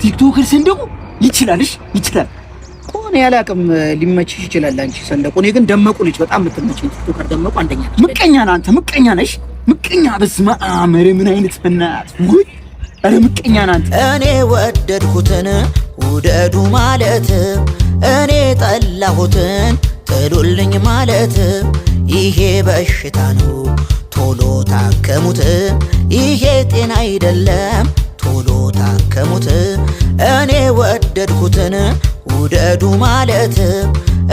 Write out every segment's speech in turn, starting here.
ቲክቶከር ሰንደቁ ይችላል ኮኔ ያላቅም ሊመችሽ ይችላል አንቺ ሰንደቁ። እኔ ግን ደመቁ ልጅ በጣም የምትመችኝ ቲክቶከር ደመቁ አንደኛ። ምቀኛ ነህ አንተ፣ ምቀኛ ነሽ። ምቀኛ በስመ አብ ምን አይነት ፈናት ወይ! አረ ምቀኛ ነህ አንተ። እኔ ወደድኩትን ውደዱ ማለት እኔ ጠላሁትን ጥሉልኝ ማለት ይሄ በሽታ ነው ቶሎ ታከሙት። ይሄ ጤና አይደለም ቶሎ ታከሙት። እኔ ወደድኩትን ውደዱ ማለት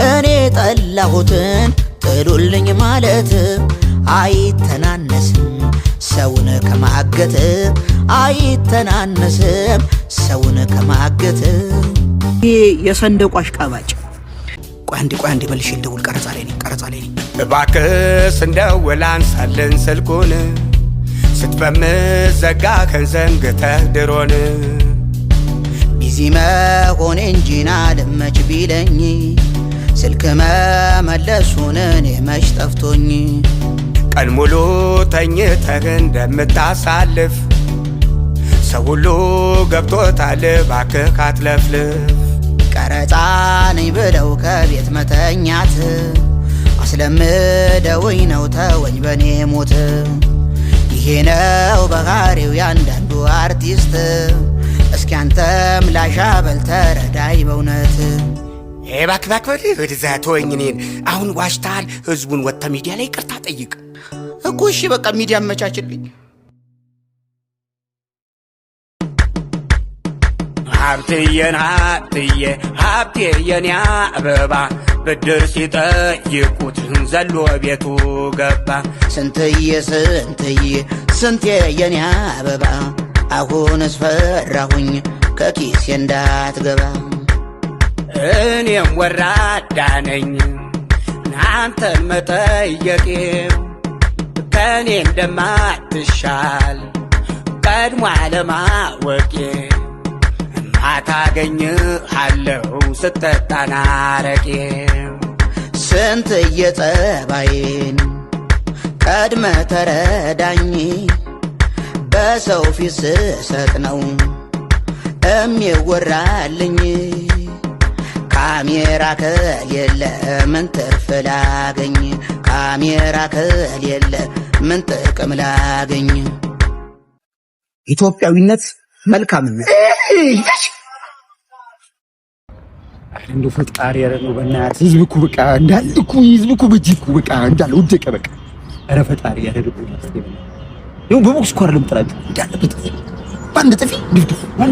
እኔ ጠላሁትን ጥሉልኝ ማለት አይተናነስም ሰውን ከማገት አይተናነስም ሰውን ከማገት። ይሄ የሰንደቁ አሽቃባጭ ቆይ አንዴ መልሼ ልደውል። ቀረጻ ላይ ነኝ። እባክህ እንደውል አንሳልን ስልኩን ስትፈምስ ዘጋኸን ዘንግተህ ድሮን። ቢዚ መሆኔ እንጂና ልመች ቢለኝ ስልክ መመለሱን እኔ መች ጠፍቶኝ። ቀን ሙሉ ተኝተህ እንደምታሳልፍ ሰው ሁሉ ገብቶታል እባክህ ካትለፍልፍ። ቀረጻ ነኝ ብለው ከቤት መተኛት አስለምደውኝ ነው ተወኝ በኔ ሞት። ይሄ ነው ባህሪው ያንዳንዱ አርቲስት። እስኪ አንተም ላሻበል ተረዳይ በእውነት። እባክህ ወደዛ ተወኝ እኔን። አሁን ዋሽታል ህዝቡን ወጥተ ሚዲያ ላይ ይቅርታ ጠይቅ እኮ። እሺ በቃ ሚዲያ አመቻችልኝ። ሀብቴ የኔ አበባ ብድር ሲጠይቁት ዘሎ ቤቱ ገባ። ስንቴ የኔ አበባ አሁንስ ፈራሁኝ ከኪሴ እንዳትገባ። እኔም ወራዳ ነኝ አንተን መጠየቄ ከኔ እንደማትሻል ቀድሞ አለማወቄ። ማታገኝሃለው ስትጠጣ አረቄ። ስንት የጸባዬን ቀድመ ተረዳኝ በሰው ፊት ስሰጥ ነው የሚወራልኝ። ካሜራ ከሌለ ምን ትርፍ ላገኝ? ካሜራ ከሌለ ምን ጥቅም ላገኝ? ኢትዮጵያዊነት መልካምነት እንደው ፈጣሪ ያረነው በእናትህ ህዝብ እኮ በቃ እንዳለ እኮ ህዝብ እኮ በጅኩ በቃ እንዳለ ወደቀ በቃ። ኧረ ፈጣሪ ያረነው ይኸው በቦክስ እኮ አይደለም ጥላችሁ እንዳለ በጥፊ ባንድ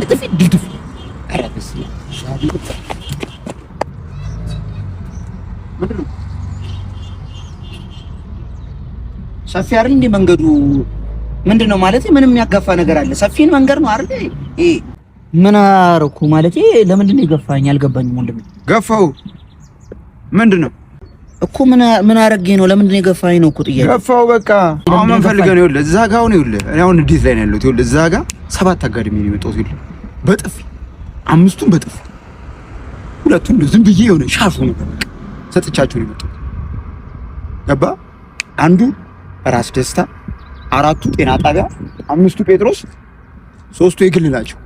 ጥፊ ድፍድፍ። ኧረ በስመ አብ ምንድን ነው ሰፊ አይደል እንደ መንገዱ? ምንድን ነው ማለት ምንም የሚያጋፋ ነገር አለ? ሰፊን መንገድ ነው አይደል? ምን አረኩ ማለት ለምንድን ነው የገፋኝ? አልገባኝም ወንድሜ። ገፋው ምንድን ነው እኮ ምን አረጌ ነው? ለምንድን ነው የገፋኝ ነው እኮ ጥያቄ። ገፋው በቃ አሁን ምን ፈልገህ ነው? ይኸውልህ እዛ ጋር ነው ይኸውልህ እኔ አሁን እንዴት ላይ ነው ያለሁት? ይኸውልህ እዛ ጋር 7 አጋድሚ ነው የመጣሁት። ይኸውልህ በጥፊ 5ቱን በጥፊ 2ቱን ዝም ብዬ የሆነ ሻፍ ነው ሰጥቻቸው ነው የመጣሁት። ገባ? አንዱ ራስ ደስታ፣ 4ቱ ጤና ጣቢያ፣ 5ቱ ጴጥሮስ፣ 3ቱ የግል ናቸው።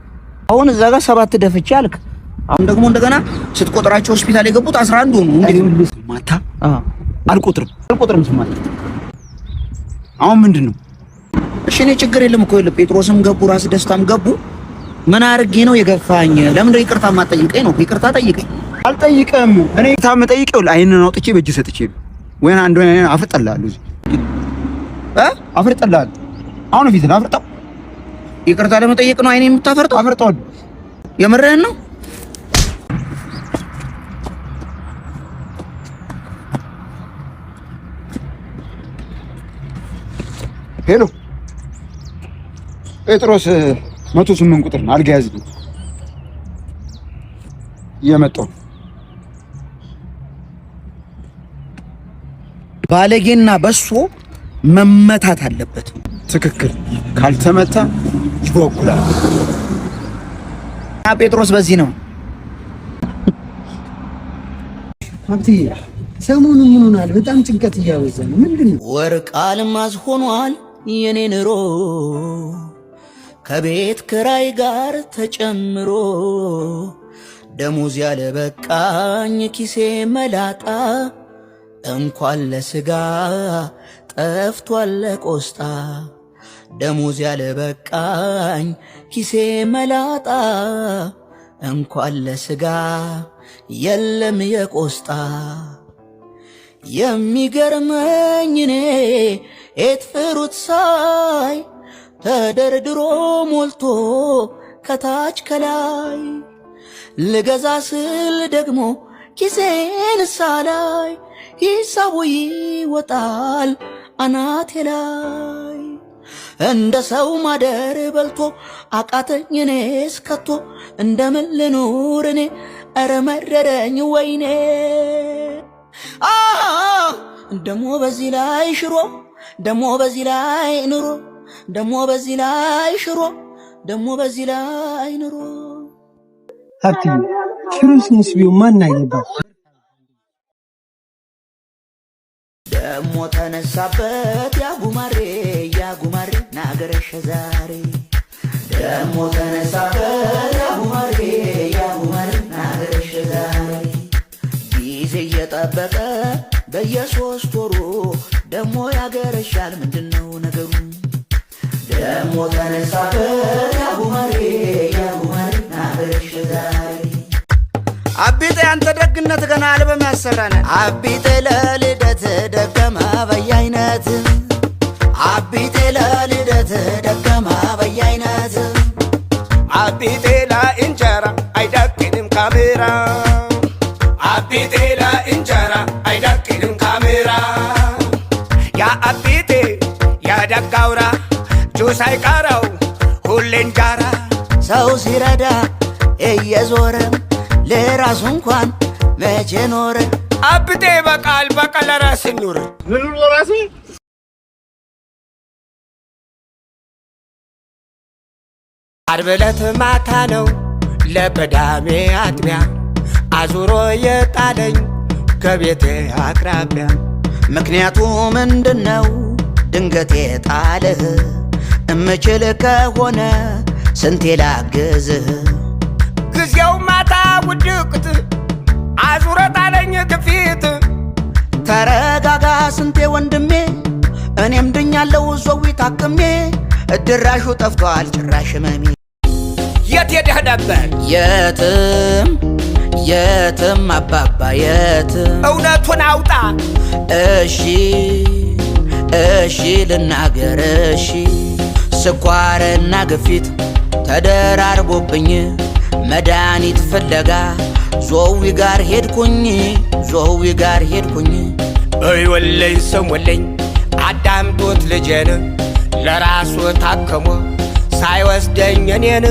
አሁን እዛ ጋር 7 ደፍቼ አልክ። አሁን ደግሞ እንደገና ስትቆጥራቸው ሆስፒታል የገቡት 11 ሆኑ። እንዴ ማታ አልቆጥርም ስማት። አሁን ምንድን ነው? እሺ እኔ ችግር የለም እኮ ጴጥሮስም ገቡ ራስ ደስታም ገቡ። ምን አርጌ ነው የገፋኝ? ለምን ነው ይቅርታ ማጠይቀኝ ነው? ይቅርታ ጠይቀኝ። አልጠይቀም። እኔ ታም ጠይቀው አይንን አውጥቼ በእጅ ሰጥቼ ወይና አንዱ አፍርጠላለሁ አፍርጠላለሁ። አሁን ፊት አፍርጠው ይቅርታ ለመጠየቅ ነው አይኔ የምታፈርጠው? አፍርጠው። የምርህን ነው? ሄሎ ጴጥሮስ 108 ቁጥር ነው። አልጋ ያዝልኝ እየመጣሁ። ባለጌና በሶ መመታት አለበት። ትክክል። ካልተመታ ይወኩላል። ጴጥሮስ በዚህ ነው። ሀብቴ ሰሞኑን ምን ሆኗል? በጣም ጭንቀት እያበዛ ነው። ምንድን ነው? ወርቅ አልማዝ ሆኗል የኔ ኑሮ ከቤት ክራይ ጋር ተጨምሮ ደሞዝ ያለ በቃኝ ኪሴ መላጣ እንኳን ለስጋ ጠፍቷል ለቆስጣ ደሞዝ ያለ በቃኝ ኪሴ መላጣ እንኳን ለስጋ የለም የቆስጣ የሚገርመኝ እኔ ኤትፍሩት ሳይ ተደርድሮ ሞልቶ ከታች ከላይ ልገዛ ስል ደግሞ ኪሴን ሳላይ ሂሳቡ ይወጣል አናቴ ላይ እንደ ሰው ማደር በልቶ አቃተኝ እኔስ ከቶ እንደምን ልኑር እኔ ኧረ መረረኝ ወይኔ ደሞ በዚህ ላይ ሽሮ ደሞ በዚህ ላይ ኑሮ ደሞ በዚህ ላይ ሽሮ ደሞ በዚህ ላይ ኑሮ ሀብቴ ሽሮስ ቢሆን ማን አይባል ደሞ ተነሳበት ያጉማሬ ናገረሽ ዛሬ ደሞ ተነሳበት ያጉማሬ ናገረሽ ዛሬ ጊዜ እየጠበቀ በየሶስት ወሩ ደሞ ያገረሻል ምንድነው ነገሩ ደሞ ተነሳበት ያጉማሬ ናገረሽ ዛሬ አቢጤ አንተ ደግነት ገና አልበም ያሰራናል አቢጤ ለልደት ደገማ በየአይነት አቢጤ ለልደት ደገማ በየአይነት አቢጤ ለእንጀራ አይደቅንም ካሜራ አቢጤ ለእንጀራ አይደቅንም ካሜራ ያ አቢጤ ያደጋውራ ጁስ አይቀረው ሁሌ እንጀራ ሰው ሲረዳ እየዞረ ለራሱ እንኳን መቼ ኖረ አብጤ በቃል ለራስ ኑር ምን ለራስ ዓርብ ዕለት ማታ ነው ለበዳሜ አጥቢያ አዙሮ የጣለኝ ከቤቴ አቅራቢያ ምክንያቱ ምንድነው ድንገት የጣለህ እምችል ከሆነ ስንቴ ላግዝህ ጊዜው ማታ ውድቅት አዙሮ ጣለኝ ግፊት ተረጋጋ ስንቴ ወንድሜ እኔም ድኛለሁ ዞዊ ታክሜ እድራሹ ጠፍቷል ጭራሽ መሚ የት ሄደህ ነበር የትም አባባ የትም እውነቱን አውጣ እሺ ልናገር እሺ ስኳርና ግፊት ተደራርቦብኝ መድኃኒት ፍለጋ ዞዊ ጋር ሄድኩኝ እይወለኝ ስሙልኝ አዳምጡት ልጄን ለራሱ ታከሞ ሳይወስደኝ እኔን